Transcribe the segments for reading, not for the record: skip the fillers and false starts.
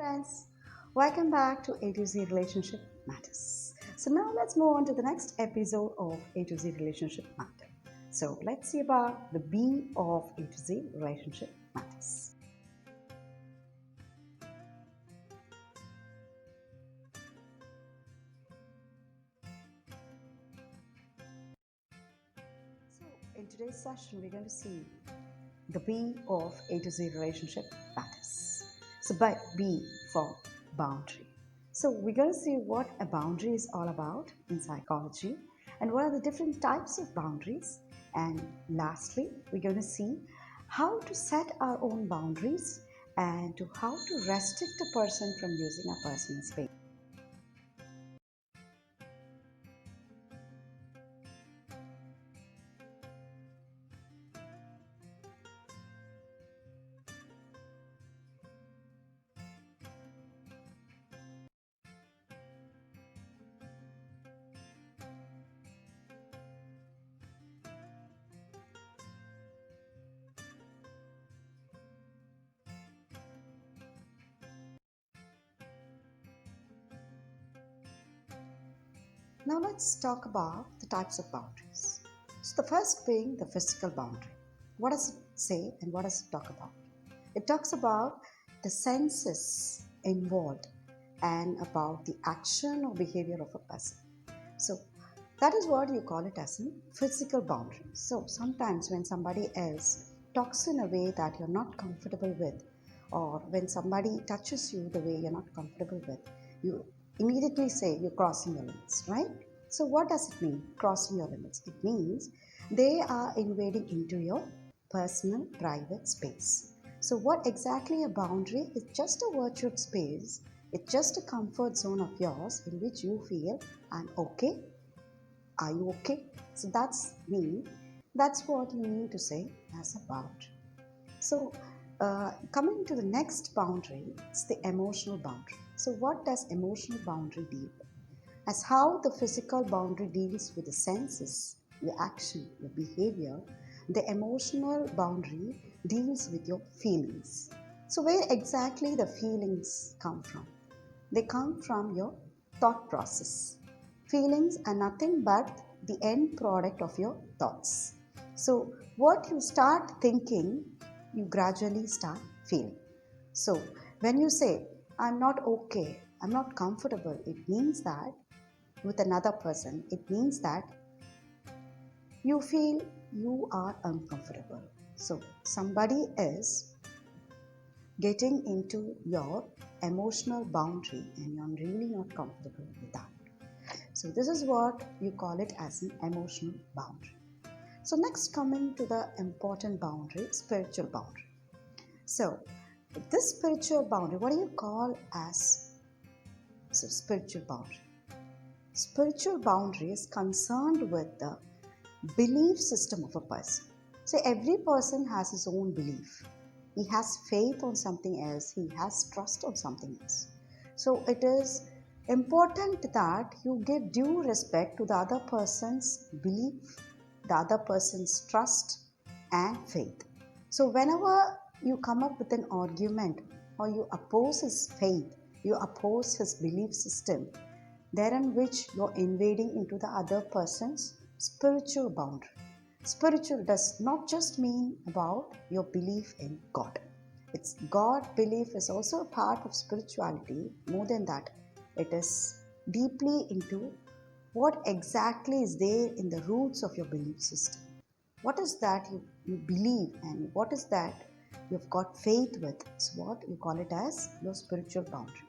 friends, welcome back to A to Z Relationship Matters. So now let's move on to the next episode of A to Z Relationship Matter. So let's see about the B of A to Z Relationship Matters. So in today's session, we're going to see the B of A to Z Relationship Matters. So by B for boundary. So we're going to see what a boundary is all about in psychology and what are the different types of boundaries. And lastly, we're going to see how to set our own boundaries and to how to restrict a person from using our personal space. Now let's talk about the types of boundaries. So the first being the physical boundary. What does it say and what does it talk about? It talks about the senses involved and about the action or behavior of a person. So that is what you call it as a physical boundary. So sometimes when somebody else talks in a way that you're not comfortable with, or when somebody touches you the way you're not comfortable with, you immediately say you're crossing your limits, right? So what does it mean, crossing your limits? It means they are invading into your personal private space. So what exactly a boundary is? Just a virtual space. It's just a comfort zone of yours in which you feel I'm okay. Are you okay? So that's me. That's what you need to say as a boundary. So, coming to the next boundary, it's the emotional boundary. So, what does emotional boundary deal with? As how the physical boundary deals with the senses, your action, your behavior, the emotional boundary deals with your feelings. So, where exactly the feelings come from? They come from your thought process. Feelings are nothing but the end product of your thoughts. So, what you start thinking, you gradually start feeling. So, when you say, I'm not okay, I'm not comfortable, it means that with another person, it means that you feel you are uncomfortable. So, somebody is getting into your emotional boundary and you're really not comfortable with that. So this is what you call it as an emotional boundary. So next, coming to the important boundary, spiritual boundary. So this spiritual boundary, what do you call as spiritual boundary? Spiritual boundary is concerned with the belief system of a person. So every person has his own belief. He has faith on something else. He has trust on something else. So it is important that you give due respect to the other person's belief, the other person's trust and faith. So whenever you come up with an argument or you oppose his faith, you oppose his belief system, therein which you're invading into the other person's spiritual boundary. Spiritual does not just mean about your belief in God. It's God belief is also a part of spirituality. More than that, it is deeply into what exactly is there in the roots of your belief system. What is that you believe and what is that you've got faith with? It's what you call it as your spiritual boundary.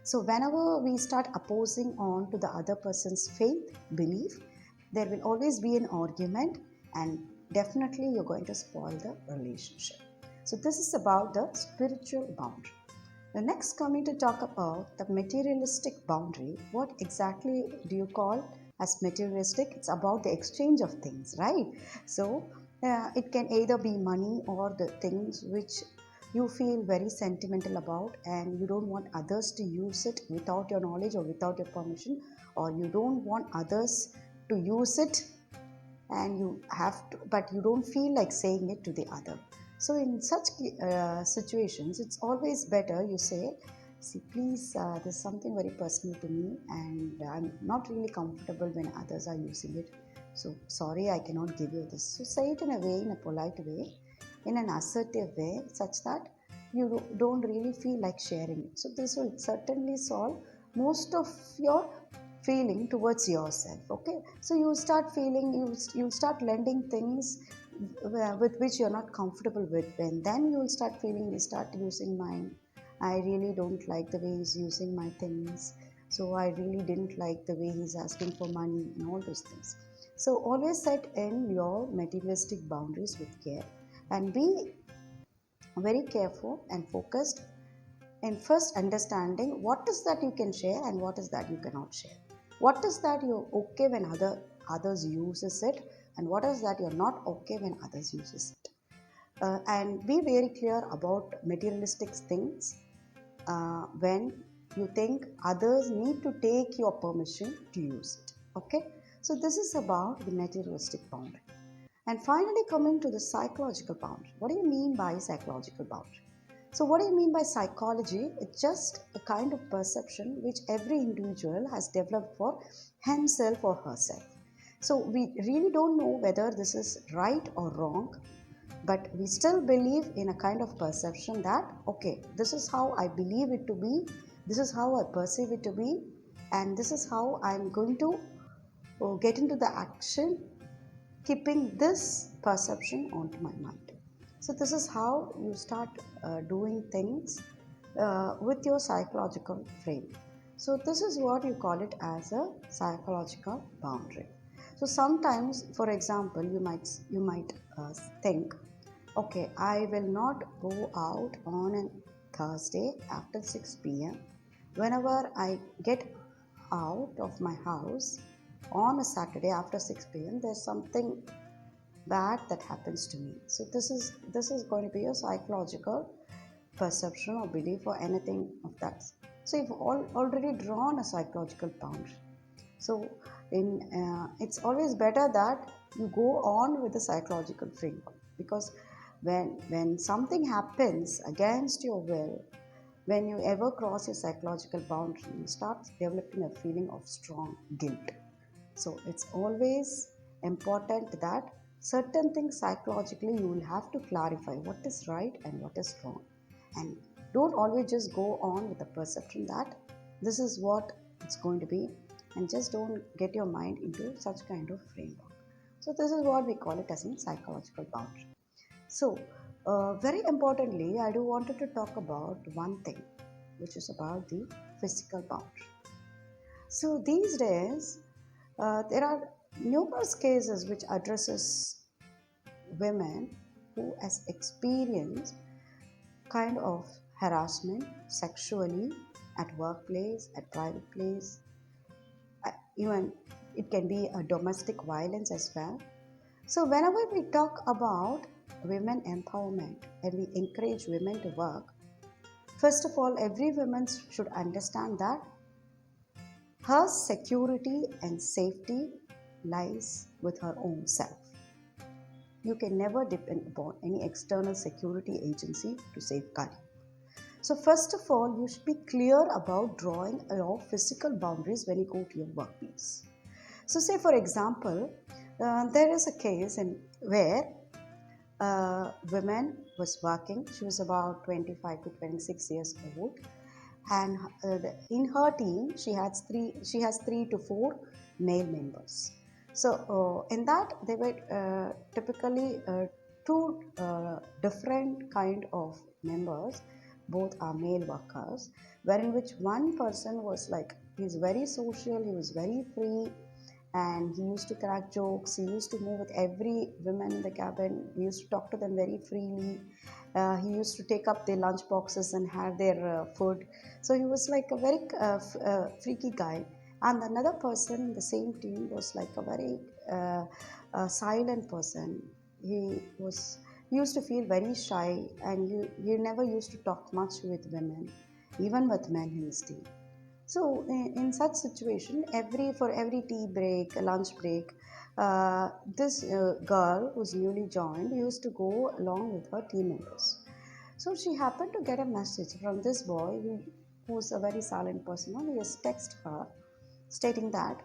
So whenever we start opposing on to the other person's faith, belief, there will always be an argument and definitely you're going to spoil the relationship. So this is about the spiritual boundary. The next coming to talk about the materialistic boundary. What exactly do you call as materialistic? It's about the exchange of things, right? So it can either be money or the things which you feel very sentimental about and you don't want others to use it without your knowledge or without your permission, or you don't want others to use it and you have to, but you don't feel like saying it to the other. So in such situations, it's always better you say, See, please, there's something very personal to me, and I'm not really comfortable when others are using it. So, sorry, I cannot give you this. So, say it in a way, in a polite way, in an assertive way, such that you don't really feel like sharing it. So, this will certainly solve most of your feeling towards yourself. Okay, so you start feeling, you start lending things with which you're not comfortable with, and then you will start feeling, you start using mine. I really don't like the way he's using my things. So I really didn't like the way he's asking for money and all those things. So always set in your materialistic boundaries with care and be very careful and focused in first understanding what is that you can share and what is that you cannot share. What is that you're okay when others uses it, and what is that you're not okay when others uses it. And be very clear about materialistic things when you think others need to take your permission to use it. Okay, so this is about the materialistic boundary. And finally, coming to the psychological boundary. What do you mean by psychological boundary? So, what do you mean by psychology? It's just a kind of perception which every individual has developed for himself or herself. So, we really don't know whether this is right or wrong, but we still believe in a kind of perception that, okay, this is how I believe it to be, this is how I perceive it to be, and this is how I'm going to get into the action, keeping this perception onto my mind. So, this is how you start doing things with your psychological frame. So, this is what you call it as a psychological boundary. So, sometimes, for example, you might think, okay, I will not go out on a Thursday after 6 p.m. Whenever I get out of my house on a Saturday after 6 p.m., there's something bad that happens to me. So this is going to be a psychological perception or belief or anything of that. So you've already drawn a psychological boundary. So it's always better that you go on with the psychological framework, because when something happens against your will, when you ever cross your psychological boundary, you start developing a feeling of strong guilt. So it's always important that certain things psychologically you will have to clarify what is right and what is wrong. And don't always just go on with the perception that this is what it's going to be, and just don't get your mind into such kind of framework. So this is what we call it as a psychological boundary. So very importantly, I do wanted to talk about one thing, which is about the physical boundary. So these days, there are numerous cases which addresses women who has experienced kind of harassment sexually at workplace, at private place, even it can be a domestic violence as well. So whenever we talk about women empowerment and we encourage women to work, first of all, every woman should understand that her security and safety lies with her own self. You can never depend upon any external security agency to safeguard you. So, first of all, you should be clear about drawing your physical boundaries when you go to your workplace. So, say for example, there is a case in where a woman was working. She was about 25 to 26 years old, and in her team she has three to four male members. So in that they were typically two different kind of members. Both are male workers, wherein which one person was like, he's very social, he was very free, and he used to crack jokes, he used to move with every woman in the cabin, he used to talk to them very freely. He used to take up their lunch boxes and have their food. So he was like a very freaky guy. And another person in the same team was like a very silent person. He used to feel very shy, and he never used to talk much with women, even with men in his team. So in such situation, for every tea break, a lunch break, this girl who's newly joined used to go along with her team members. So she happened to get a message from this boy who's a very silent person, he has texted her stating that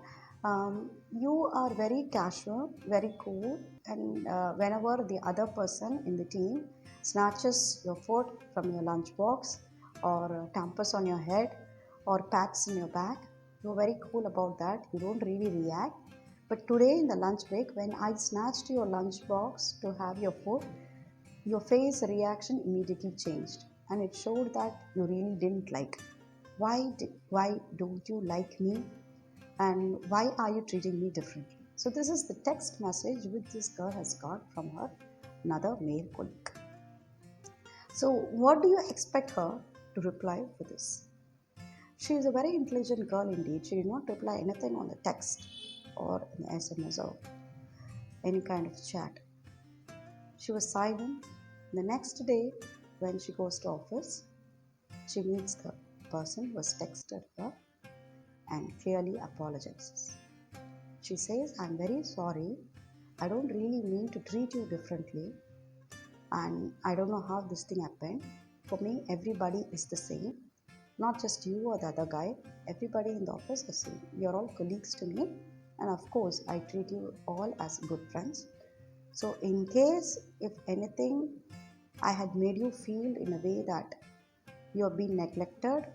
you are very casual, very cool, and whenever the other person in the team snatches your food from your lunchbox or tampers on your head or pats in your back, you're very cool about that. You don't really react. But today in the lunch break, when I snatched your lunchbox to have your food, your face reaction immediately changed, and it showed that you really didn't like. Why don't you like me, and why are you treating me differently? So this is the text message which this girl has got from her another male colleague. So what do you expect her to reply for this? She is a very intelligent girl indeed. She did not reply anything on the text or in the SMS or any kind of chat. She was silent. The next day, when she goes to office, she meets the person who has texted her and clearly apologizes. She says, I'm very sorry. I don't really mean to treat you differently, and I don't know how this thing happened. For me, everybody is the same, not just you or the other guy. Everybody in the office is the same. You're all colleagues to me, and of course, I treat you all as good friends. So, in case if anything, I had made you feel in a way that you have been neglected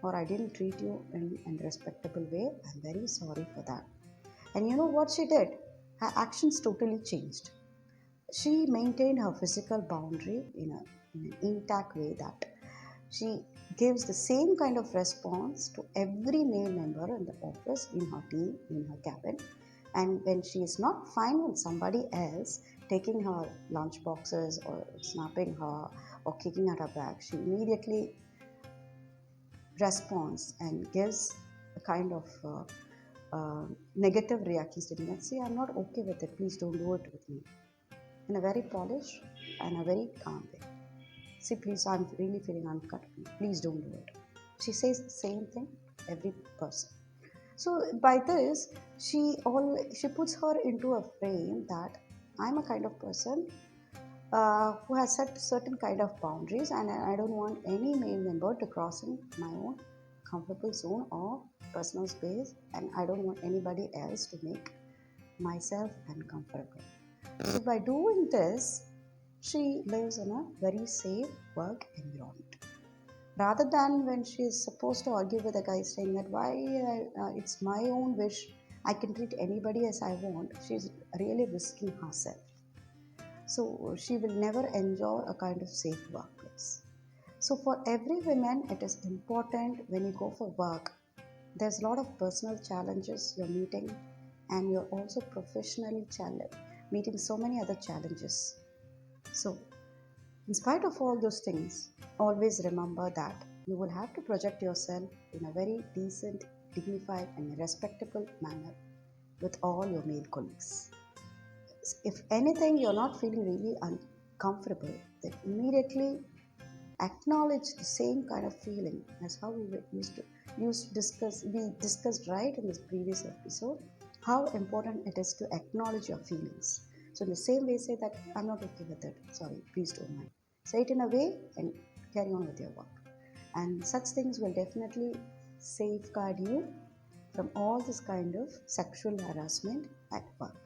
or I didn't treat you in a respectable way, I'm very sorry for that. And you know what she did? Her actions totally changed. She maintained her physical boundary in an intact way that she gives the same kind of response to every male member in the office, in her team, in her cabin. And when she is not fine with somebody else taking her lunch boxes or snapping her or kicking at her back, she immediately responds and gives a kind of negative reaction stating that, see, I'm not okay with it, please don't do it with me, in a very polished and a very calm way. See, please, I'm really feeling uncomfortable, please don't do it. She says the same thing to every person. So by this, she puts her into a frame that I'm a kind of person who has set certain kind of boundaries, and I don't want any male member to cross in my own comfortable zone or personal space, and I don't want anybody else to make myself uncomfortable. So by doing this, she lives in a very safe work environment. Rather than when she is supposed to argue with a guy saying that why it's my own wish, I can treat anybody as I want, she's really risking herself. So she will never enjoy a kind of safe workplace. So for every woman, it is important when you go for work. There's a lot of personal challenges you're meeting, and you're also professionally meeting so many other challenges. So, in spite of all those things, always remember that you will have to project yourself in a very decent, dignified, and respectable manner with all your male colleagues. If anything you're not feeling really uncomfortable, then immediately acknowledge the same kind of feeling as how we used to discuss. We discussed right in this previous episode how important it is to acknowledge your feelings. So in the same way, say that I'm not okay with it. Sorry, please don't mind. Say it in a way and carry on with your work. And such things will definitely safeguard you from all this kind of sexual harassment at work.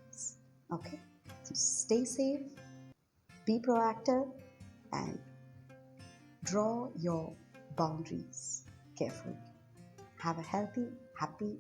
Okay, so stay safe, be proactive, and draw your boundaries carefully. Have a healthy, happy,